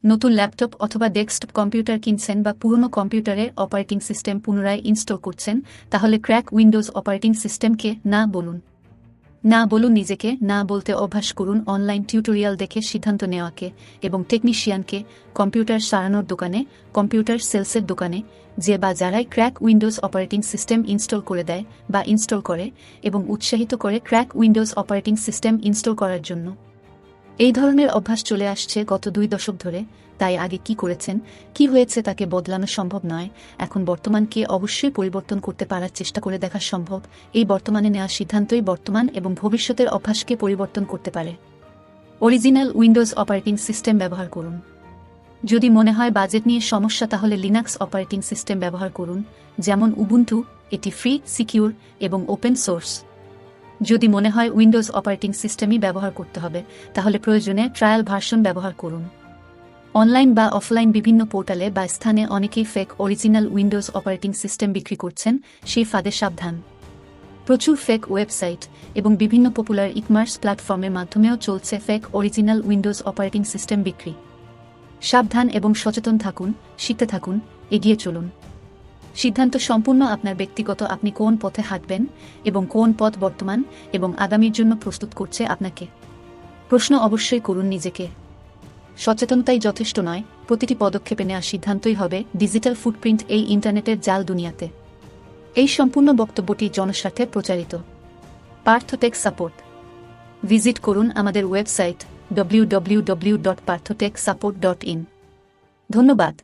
নতুন ল্যাপটপ অথবা desktop computer কিনছেন বা পুরনো কম্পিউটারে অপারেটিং সিস্টেম পুনরায় ইনস্টল করছেন, তাহলে ক্র্যাক উইন্ডোজ অপারেটিং সিস্টেমকে না বলুন। না বলুন নিজেকে, না বলতে অভ্যাস করুন অনলাইন টিউটোরিয়াল দেখে সিদ্ধান্ত নেওয়াকে এবং টেকনিশিয়ানকে, কম্পিউটার সারানোর দোকানে, কম্পিউটার সেলসের দোকানে যে বা যারাই crack Windows operating system install করে দেয় বা ইনস্টল করে এবং উৎসাহিত করে crack Windows operating system install করার জন্য। এই ধরনের অভ্যাস চলে আসছে গত 2 দশক ধরে, তাই আগে কি করেছেন, কি হয়েছে তাকে বদলানো সম্ভব নয়। এখন বর্তমানকে অবশ্যই পরিবর্তন করতে পারার চেষ্টা করে দেখা সম্ভব। এই বর্তমানে নেওয়া সিদ্ধান্তই বর্তমান এবং ভবিষ্যতের অভ্যাসকে পরিবর্তন করতে পারে। অরিজিনাল উইন্ডোজ অপারেটিং সিস্টেম ব্যবহার করুন। যদি মনে হয় বাজেট নিয়ে সমস্যা, তাহলে লিনাক্স অপারেটিং সিস্টেম ব্যবহার করুন, যেমন উবুন্টু। এটি ফ্রি, সিকিউর এবং ওপেন সোর্স। যদি মনে হয় উইন্ডোজ অপারেটিং সিস্টেমই ব্যবহার করতে হবে, তাহলে প্রয়োজনে ট্রায়াল ভার্সন ব্যবহার করুন। অনলাইন বা অফলাইন বিভিন্ন পোর্টালে বা স্থানে অনেকেই fake original Windows operating system বিক্রি করছেন, সেই ফাঁদে সাবধান। প্রচুর ফেক ওয়েবসাইট এবং বিভিন্ন পপুলার ই-কমার্স প্ল্যাটফর্মের মাধ্যমেও চলছে fake original Windows operating system বিক্রি। সাবধান এবং সচেতন থাকুন, শিখতে থাকুন, এগিয়ে চলুন। সিদ্ধান্ত সম্পূর্ণ আপনার ব্যক্তিগত। আপনি কোন পথে হাঁটবেন এবং কোন পথ বর্তমান এবং আগামীর জন্য প্রস্তুত করছে আপনাকে। প্রশ্ন অবশ্যই করুন নিজেকে। সচেতনতাই যথেষ্ট নয়, প্রতিটি পদক্ষেপে নেওয়া সিদ্ধান্তই হবে ডিজিটাল ফুটপ্রিন্ট এই ইন্টারনেটের জাল দুনিয়াতে। এই সম্পূর্ণ বক্তব্যটি জনস্বার্থে প্রচারিত। Partha take support. ভিজিট করুন আমাদের ওয়েবসাইট www.parthtechsupport.in। ধন্যবাদ।